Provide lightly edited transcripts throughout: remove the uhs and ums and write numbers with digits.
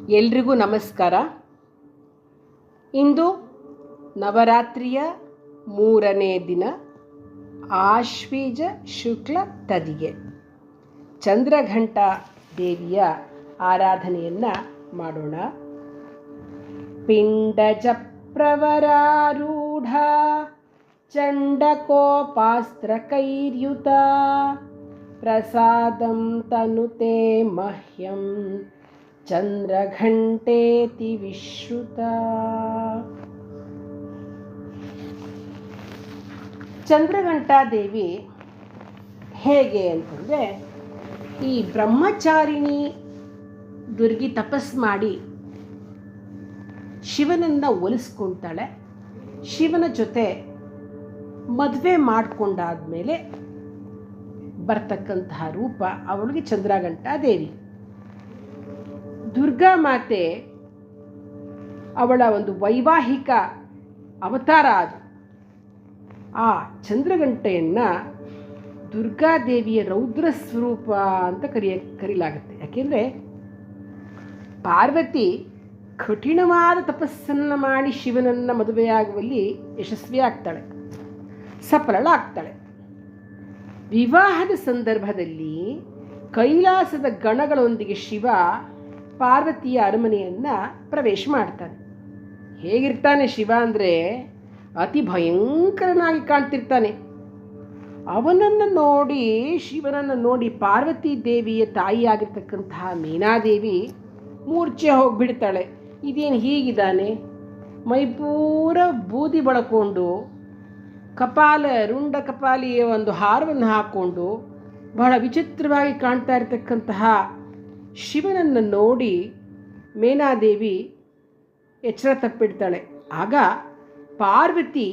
ಎಲ್ರಿಗೂ ನಮಸ್ಕಾರ. ಇಂದು ನವರಾತ್ರಿಯ 3ನೇ ದಿನ, ಆಶ್ವೀಜ ಶುಕ್ಲ ತದಿಗೆ ಚಂದ್ರಘಂಟಾ ದೇವಿಯ ಆರಾಧನೆಯನ್ನು ಮಾಡೋಣ. ಪಿಂಡಜ ಪ್ರವರಾರೂಢ ಚಂಡಕೋಪಾಸ್ತ್ರ ಕೈರ್ಯುತ ಪ್ರಸಾದಂ ತನುತೆ ಮಹ್ಯಂ ಚಂದ್ರಘಂಟೇತಿ ವಿಶ್ರುತ. ಚಂದ್ರಘಂಟಾ ದೇವಿ ಹೇಗೆ ಅಂತಂದರೆ, ಈ ಬ್ರಹ್ಮಚಾರಿಣಿ ದುರ್ಗಿ ತಪಸ್ ಮಾಡಿ ಶಿವನನ್ನು ಒಲಿಸ್ಕೊಳ್ತಾಳೆ. ಶಿವನ ಜೊತೆ ಮದುವೆ ಮಾಡಿಕೊಂಡಾದ್ಮೇಲೆ ಬರ್ತಕ್ಕಂತಹ ರೂಪ ಅವಳಿಗೆ ಚಂದ್ರಘಂಟಾ ದೇವಿ. ದುರ್ಗಾ ಮಾತೆ ಅವಳ ಒಂದು ವೈವಾಹಿಕ ಅವತಾರ ಅದು. ಆ ಚಂದ್ರಘಂಟೆಯನ್ನು ದುರ್ಗಾದೇವಿಯ ರೌದ್ರ ಸ್ವರೂಪ ಅಂತ ಕರೀಲಾಗುತ್ತೆ. ಯಾಕೆಂದರೆ ಪಾರ್ವತಿ ಕಠಿಣವಾದ ತಪಸ್ಸನ್ನು ಮಾಡಿ ಶಿವನನ್ನು ಮದುವೆಯಾಗುವಲ್ಲಿ ಯಶಸ್ವಿ ಆಗ್ತಾಳೆ, ಸಫಲಳಾಗ್ತಾಳೆ. ವಿವಾಹದ ಸಂದರ್ಭದಲ್ಲಿ ಕೈಲಾಸದ ಗಣಗಳೊಂದಿಗೆ ಶಿವ ಪಾರ್ವತಿಯ ಅರಮನೆಯನ್ನು ಪ್ರವೇಶ ಮಾಡ್ತಾನೆ. ಹೇಗಿರ್ತಾನೆ ಶಿವ ಅಂದರೆ ಅತಿ ಭಯಂಕರನಾಗಿ ಕಾಣ್ತಿರ್ತಾನೆ. ಶಿವನನ್ನು ನೋಡಿ ಪಾರ್ವತಿ ದೇವಿಯ ತಾಯಿಯಾಗಿರ್ತಕ್ಕಂತಹ ಮೀನಾದೇವಿ ಮೂರ್ಛೆ ಹೋಗಿಬಿಡ್ತಾಳೆ. ಇದೇನು ಹೀಗಿದ್ದಾನೆ, ಮೈಪೂರ ಬೂದಿ ಬಳಕೊಂಡು ರುಂಡ ಕಪಾಲಿಯ ಒಂದು ಹಾರವನ್ನು ಹಾಕ್ಕೊಂಡು ಬಹಳ ವಿಚಿತ್ರವಾಗಿ ಕಾಣ್ತಾ ಇರತಕ್ಕಂತಹ ಶಿವನನ್ನು ನೋಡಿ ಮೇನಾದೇವಿ ಎಚ್ಚರ ತಪ್ಪಿಡ್ತಾಳೆ. ಆಗ ಪಾರ್ವತಿ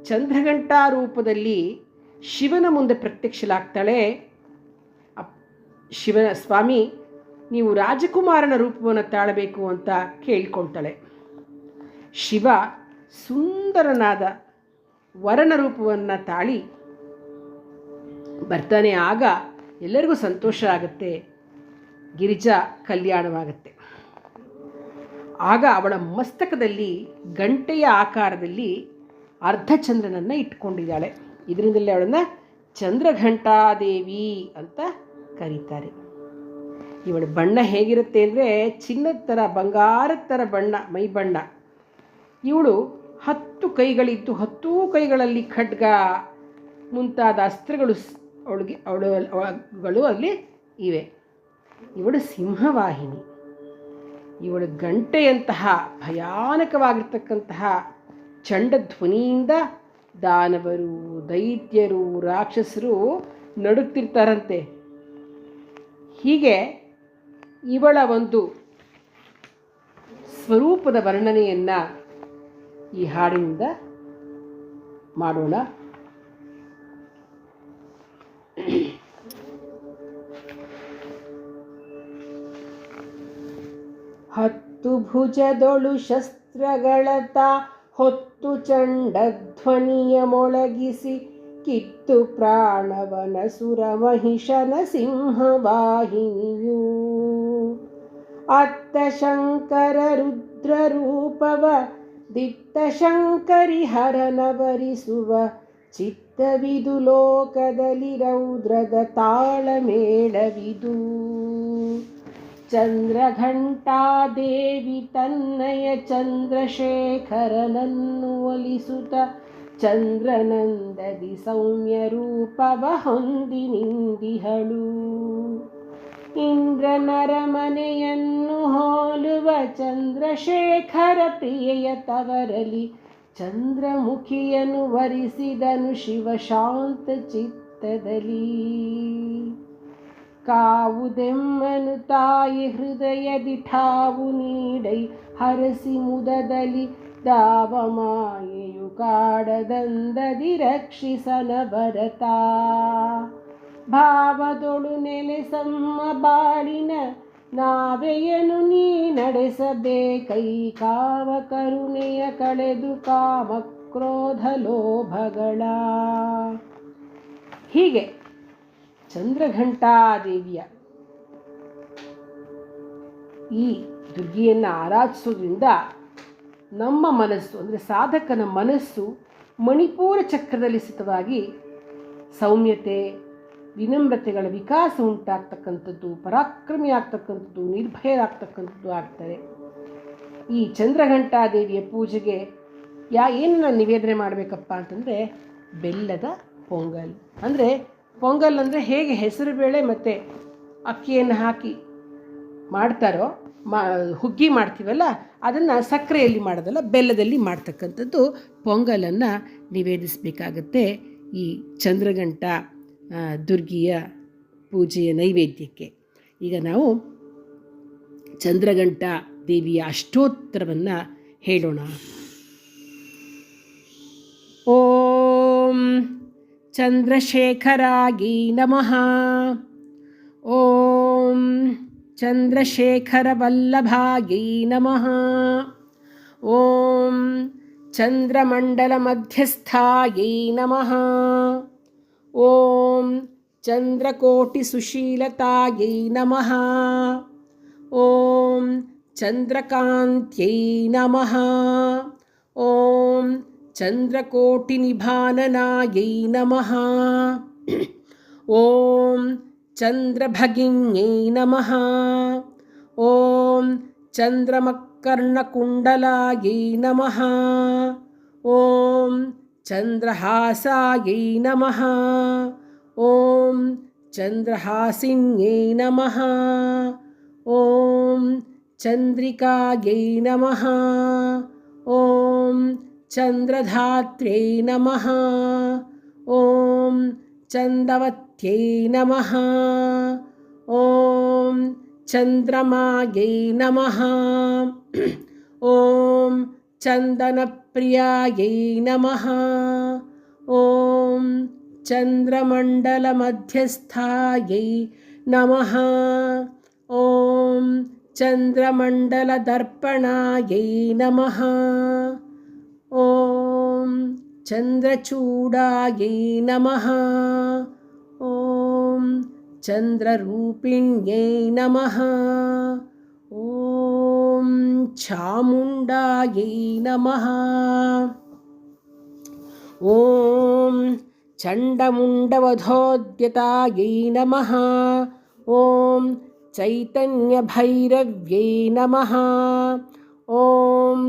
ಚಂದ್ರಘಂಟಾ ರೂಪದಲ್ಲಿ ಶಿವನ ಮುಂದೆ ಪ್ರತ್ಯಕ್ಷಲಾಗ್ತಾಳೆ. ಶಿವನ ಸ್ವಾಮಿ, ನೀವು ರಾಜಕುಮಾರನ ರೂಪವನ್ನು ತಾಳಬೇಕು ಅಂತ ಕೇಳಿಕೊಳ್ತಾಳೆ. ಶಿವ ಸುಂದರನಾದ ವರನ ರೂಪವನ್ನು ತಾಳಿ ಬರ್ತಾನೆ. ಆಗ ಎಲ್ಲರಿಗೂ ಸಂತೋಷ ಆಗುತ್ತೆ, ಗಿರಿಜಾ ಕಲ್ಯಾಣವಾಗುತ್ತೆ. ಆಗ ಅವಳ ಮಸ್ತಕದಲ್ಲಿ ಗಂಟೆಯ ಆಕಾರದಲ್ಲಿ ಅರ್ಧಚಂದ್ರನನ್ನು ಇಟ್ಕೊಂಡಿದ್ದಾಳೆ. ಇದರಿಂದಲೇ ಅವಳನ್ನು ಚಂದ್ರಘಂಟಾದೇವಿ ಅಂತ ಕರೀತಾರೆ. ಇವಳ ಬಣ್ಣ ಹೇಗಿರುತ್ತೆ ಅಂದರೆ ಚಿನ್ನದ ಥರ, ಬಂಗಾರದ ಥರ ಬಣ್ಣ, ಮೈ ಬಣ್ಣ. ಇವಳು 10 ಕೈಗಳಿದ್ದು 10 ಕೈಗಳಲ್ಲಿ ಖಡ್ಗ ಮುಂತಾದ ಅಸ್ತ್ರಗಳು ಅವಳುಗಳು ಅಲ್ಲಿ ಇವೆ. ಇವಳು ಸಿಂಹವಾಹಿನಿ. ಇವಳು ಗಂಟೆಯಂತಹ ಭಯಾನಕವಾಗಿರ್ತಕ್ಕಂತಹ ಚಂಡಧ್ವನಿಯಿಂದ ದಾನವರು, ದೈತ್ಯರು, ರಾಕ್ಷಸರು ನಡುಗ್ತಿರ್ತಾರಂತೆ. ಹೀಗೆ ಇವಳ ಒಂದು ಸ್ವರೂಪದ ವರ್ಣನೆಯನ್ನು ಈ ಹಾಡಿನಿಂದ ಮಾಡೋಣ. ಹತ್ತು ಭುಜದೊಳು ಶಸ್ತ್ರಗಳತ ಹೊತ್ತು ಚಂಡಧ್ವನಿಯ ಮೊಳಗಿಸಿ ಕಿತ್ತು ಪ್ರಾಣವನ ಸುರ ಮಹಿಷನ ಸಿಂಹವಾಹಿನಿಯೂ ಅತ್ತ ಶಂಕರ ರುದ್ರ ರೂಪವ ದಿತ್ತ ಶಂಕರಿ ಹರನ ವರಿಸುವ ಚಿತ್ತವಿದು ಲೋಕದಲ್ಲಿ ರೌದ್ರದ ತಾಳಮೇಳವಿದು. ಚಂದ್ರಘಂಟಾದೇವಿ ತನ್ನಯ ಚಂದ್ರಶೇಖರನನ್ನು ಒಲಿಸುತ್ತ ಚಂದ್ರನಂದದಿ ಸೌಮ್ಯ ರೂಪವ ಹೊಂದಿ ನಿಂದಿಹಳು. ಇಂದ್ರನರಮನೆಯನ್ನು ಹೋಲುವ ಚಂದ್ರಶೇಖರ ಪ್ರಿಯೆಯ ತವರಲಿ ಚಂದ್ರಮುಖಿಯನ್ನು ವರಿಸಿದನು ಶಿವ ಶಾಂತ ಚಿತ್ತದಲ್ಲಿ. ಕಾವುದೆಮ್ಮನು ತಾಯಿ ಹೃದಯದಿ ಠಾವು ನೀಡೈ ಹರಸಿ ಮುದದಲ್ಲಿ ದಾವಮಾಯೆಯು ಕಾಡದಂದದಿ ರಕ್ಷಿಸನ ಭರತ. ಭಾವದೊಳು ನೆಲೆಸಮ್ಮ ಬಾಳಿನ ನಾವೆಯನು ನೀ ನಡೆಸಬೇಕೈ ಕಾವ ಕರುಣೆಯ ಕಳೆದು ಕಾಮ ಕ್ರೋಧ ಲೋಭಗಳ. ಹೀಗೆ ಚಂದ್ರಘಂಟಾದೇವಿಯ ಈ ದುರ್ಗಿಯನ್ನು ಆರಾಧಿಸೋದ್ರಿಂದ ನಮ್ಮ ಮನಸ್ಸು ಅಂದರೆ ಸಾಧಕನ ಮನಸ್ಸು ಮಣಿಪೂರ ಚಕ್ರದಲ್ಲಿ ಸ್ಥಿತವಾಗಿ ಸೌಮ್ಯತೆ ವಿನಮ್ರತೆಗಳ ವಿಕಾಸ ಉಂಟಾಗ್ತಕ್ಕಂಥದ್ದು, ಪರಾಕ್ರಮಿ ಆಗ್ತಕ್ಕಂಥದ್ದು, ನಿರ್ಭಯರಾಗ್ತಕ್ಕಂಥದ್ದು ಆಗ್ತಾರೆ. ಈ ಚಂದ್ರಘಂಟಾದೇವಿಯ ಪೂಜೆಗೆ ಏನನ್ನು ನಿವೇದನೆ ಮಾಡಬೇಕಪ್ಪ ಅಂತಂದರೆ ಬೆಲ್ಲದ ಪೊಂಗಲ್. ಅಂದರೆ ಪೊಂಗಲ್ ಅಂದರೆ ಹೇಗೆ ಹೆಸರುಬೇಳೆ ಮತ್ತು ಅಕ್ಕಿಯನ್ನು ಹಾಕಿ ಮಾಡ್ತಾರೋ, ಹುಗ್ಗಿ ಮಾಡ್ತೀವಲ್ಲ, ಅದನ್ನು ಸಕ್ಕರೆಯಲ್ಲಿ ಮಾಡೋದಲ್ಲ, ಬೆಲ್ಲದಲ್ಲಿ ಮಾಡ್ತಕ್ಕಂಥದ್ದು ಪೊಂಗಲನ್ನು ನಿವೇದಿಸಬೇಕಾಗತ್ತೆ ಈ ಚಂದ್ರಘಂಟ ದುರ್ಗಿಯ ಪೂಜೆಯ ನೈವೇದ್ಯಕ್ಕೆ. ಈಗ ನಾವು ಚಂದ್ರಘಂಟ ದೇವಿಯ ಅಷ್ಟೋತ್ತರವನ್ನು ಹೇಳೋಣ. ಓಂ ಚಂದ್ರಶೇಖರಾಗಿ ನಮಃ. ಓಂ ಚಂದ್ರಶೇಖರವಲ್ಲಭಾಗಿ ನಮಃ. ಓಂ ಚಂದ್ರಮಂಡಲಮಧ್ಯಸ್ಥಾಯೈ ನಮಃ. ಓಂ ಚಂದ್ರಕೋಟಿಸುಶೀಲತಾಯೈ ನಮಃ. ಓಂ ಚಂದ್ರಕಾಂತ್ಯೈ ನಮಃ. ಓಂ ಚಂದ್ರಕೋಟಿನಿಭಾನನಾಯೈ ನಮಃ. ಓಂ ಚಂದ್ರಭಗಿನ್ಯೈ ನಮಃ. ಓಂ ಚಂದ್ರಮಕರ್ಣಕುಂಡಲಾಯೈ ನಮಃ. ಓಂ ಚಂದ್ರಹಾಸಾಯೈ ನಮಃ. ಓಂ ಚಂದ್ರಹಾಸಿನ್ಯೈ ನಮಃ. ಓಂ ಚಂದ್ರಿಕಾಯೈ ನಮಃ. ಓಂ ಚಂದ್ರಧಾತ್ರ್ಯೈ ನಮಃ. ಓಂ ಚಂದವತ್ಯೈ ನಮಃ. ಓಂ ಚಂದ್ರಮಾಯೈ ನಮಃ. ಓಂ ಚಂದನಪ್ರಿಯಾಯೈ ನಮಃ. ಓಂ ಚಂದ್ರಮಂಡಲಮಧ್ಯಸ್ಥಾಯೈ ನಮಃ. ಓಂ ಚಂದ್ರಮಂಡಲದರ್ಪಣಾಯೈ ನಮಃ. ಓಂ ಚಂದ್ರಚೂಡಾಯೈ ನಮಃ. ಓಂ ಚಂದ್ರರೂಪಿಣ್ಯೈ ನಮಃ. ಓಂ ಚಾಮುಂಡಾಯೈ ನಮಃ. ಓಂ ಚಂಡಮುಂಡವಧೋದ್ಯತಾಯೈ ನಮಃ. ಓಂ ಚೈತನ್ಯಭೈರವ್ಯೈ ನಮಃ. ಓಂ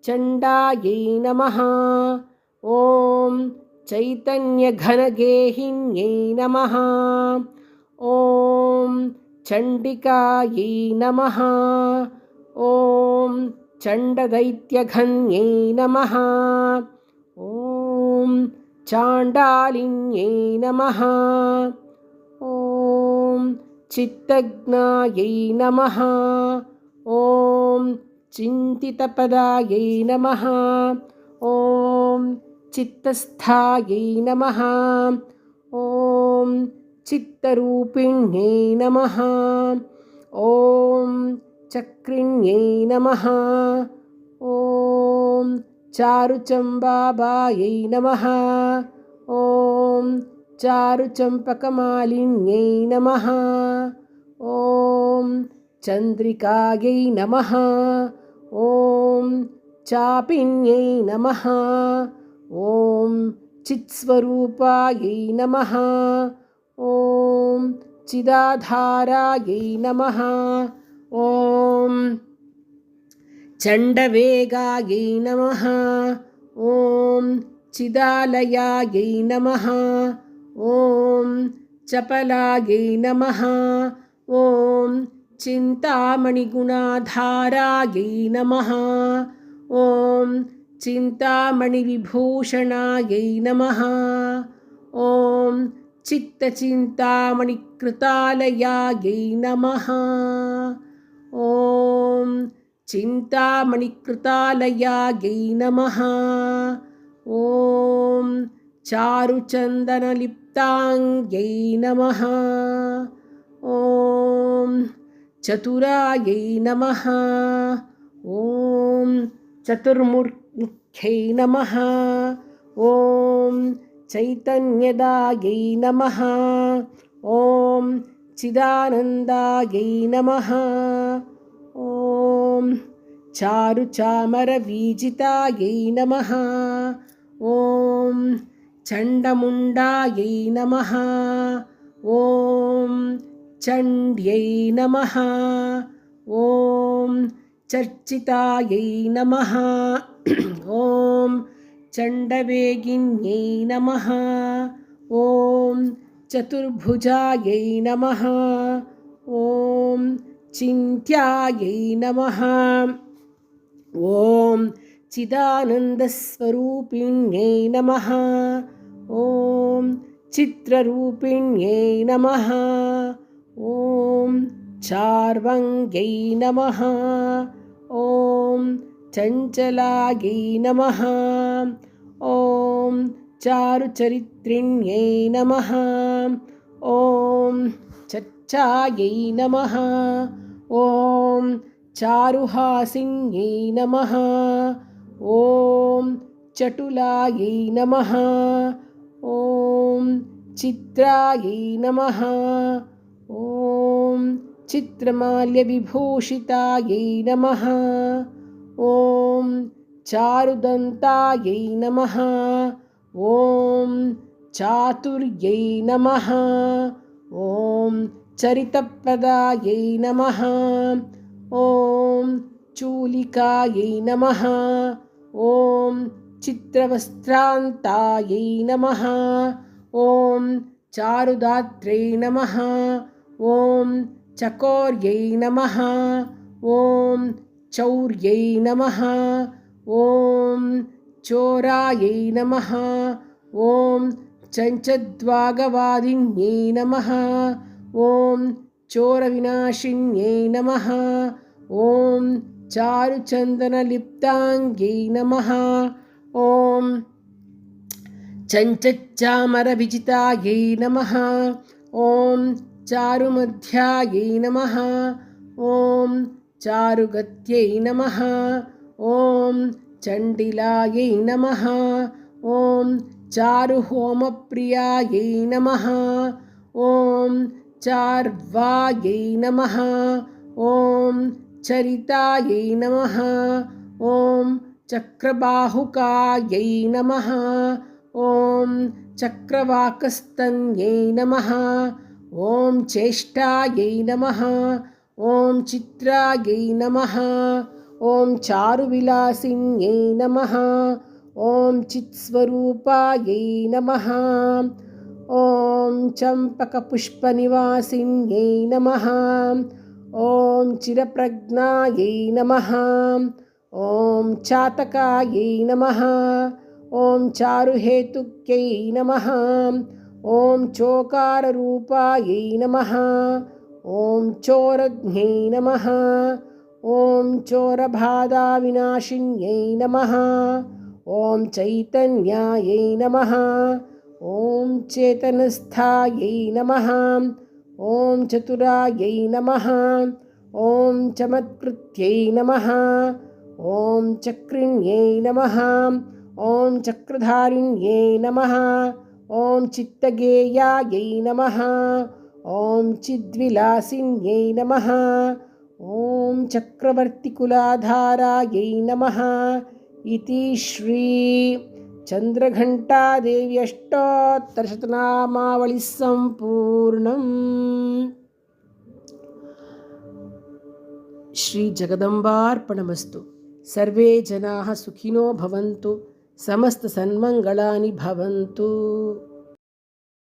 ಚಂಡಾಯೈ ನಮಃ. ಓಂ ಚೈತನ್ಯಘನಗೇಹಿನ್ಯೈ ನಮಃ. ಓಂ ಚಂಡಿಕಾಯೈ ನಮಃ. ಓಂ ಚಂಡದೈತ್ಯಘನ್ಯೈ ನಮಃ. ಓಂ ಚಾಂಡಾಲಿನ್ಯೈ ನಮಃ. ಓಂ ಚಿತ್ತಜ್ಞಾಯೈ ನಮಃ. ಓಂ ಚಿಂತಿತಪದಾಯೈ ನಮಃ. ಓಂ ಚಿತ್ತಸ್ಥಾಯೈ ನಮಃ. ಓಂ ಚಿತ್ತರೂಪಿಣ್ಯೈ ನಮಃ. ಓಂ ಚಕ್ರಿಣ್ಯೈ ನಮಃ. ಓಂ ಚಾರುಚಂಬಾಬಾಯೈ ನಮಃ. ಓಂ ಚಾರುಚಂಪಕಮಾಲಿನ್ಯೈ ನಮಃ. ಓಂ ಚಂದ್ರಿಕಾಯೈ ನಮಃ. ಓಂ ಚಾಪಿನ್ಯೈ ನಮಃ. ಓಂ ಚಿತ್ಸ್ವರೂಪಾಯೈ ನಮಃ. ಓಂ ಚಿದಾಧಾರಾಯೈ ನಮಃ. ಓಂ ಚಂಡವೇಗಾಯೈ ನಮಃ. ಓಂ ಚಿದಾಲಯಾಯೈ ನಮಃ. ಓಂ ಚಪಲಾಯೈ ನಮಃ. ಓಂ ಚಿಂತಾಮಣಿಗುಣಾಧಾರಾಯೈ ನಮಃ. ಓಂ ಚಿಂತಾಮಣಿವಿಭೂಷಣಾಯೈ ನಮಃ. ಓಂ ಚಿತ್ತಚಿಂತಾಮಣಿಕೃತಾಲಯಾಯೈ ನಮಃ. ಓಂ ಚಿಂತಾಮಣಿಕೃತಾಲಯಾಯೈ ನಮಃ. ಓಂ ಚಾರುಚಂದನಲಿಪ್ತಾಂಗ್ಯೈ ನಮಃ. ಓಂ ಚತುರಾಯೈ ನಮಃ. ಓಂ ಚತುರ್ಮುಖ್ಯೈ ನಮಃ. ಓಂ ಚೈತನ್ಯದಾಯೈ ನಮಃ. ಓಂ ಚಿದಾನಂದಾಯೈ ನಮಃ. चारुचामरवीजितायै नमः। ॐ चण्डमुण्डायै नमः। ॐ चण्ड्यै नमः। ॐ चर्चितायै नमः। ॐ चण्डवेगिन्यै नमः। ॐ चतुर्भुजायै नमः। ॐ चिन्त्यायै नमः। ॐ चिदानन्दस्वरूपिण्यै नमः। ॐ चित्ररूपिण्यै नमः। ॐ चार्वङ्ग्यै नमः। ॐ चञ्चलायै नमः। ॐ चारुचरित्रिण्यै नमः। ॐ चर्चायै नमः। ॐ चारुहासिन्यै नमः। ॐ चटुलायै नमः। ॐ चित्रायै नमः। ॐ चित्रमाल्यविभूषितायै नमः। ॐ चारुदन्तायै नमः। ॐ चातुर्यै नमः। ॐ चरितप्रदायै नमः। ॐ चूलिकायै नमः। ॐ चित्रवस्त्रान्तायै नमः। ॐ चारुदात्रै नमः। ॐ चकोर्यै नमः। ॐ चौर्यै नमः। ॐ चोरायै नमः। ॐ चञ्चद्वागवादिन्यै नमः। ॐ चोरविनाशिन्यै नमः। ॐ चारुचन्दनलिप्ताङ्ग्यै नमः। ॐ चञ्चच्चामरविजितायै नमः। ॐ चारुमध्यायै नमः। ॐ चारुगत्यै नमः। ॐ चण्डिलायै नमः। ॐ चारुहोमप्रियायै नमः। ॐ चार्वायै नमः। ॐ चरितायै नमः। ॐ चक्रबाहुकायै नमः। ॐ चक्रवाकस्तन्यै नमः। ॐ चेष्टायै नमः। ॐ चित्रायै नमः। ॐ चारुविलासिन्यै नमः। ॐ चित्स्वरूपायै नमः। ॐ चम्पकपुष्पनिवासिन्यै नमः। ॐ चिरप्रज्ञायै नमः। ॐ चातकायै नमः। ॐ चारुहेतुक्यै नमः। ॐ चोकाररूपायै नमः। ॐ चोरज्ञै नमः। ॐ चोरबाधाविनाशिन्यै नमः। ॐ चैतन्यायै नमः। ॐ चेतनस्थायै नमः। ॐ चतुरायै नमः। ॐ चमत्कृत्यै नमः। ॐ चक्रिण्यै नमः। ॐ चक्रधारिण्यै नमः। ॐ चित्तगेयायै नमः। ॐ चिद्विलासिन्यै नमः। ॐ चक्रवर्तिकुलाधारायै नमः। इति श्री चन्द्रघण्टादेवी अष्टोत्तरशतनामावलिः सम्पूर्णम्। श्रीजगदम्बार्पणमस्तु। सर्वे जनाः सुखिनो भवन्तु। समस्तसन्मङ्गलानि भवन्तु।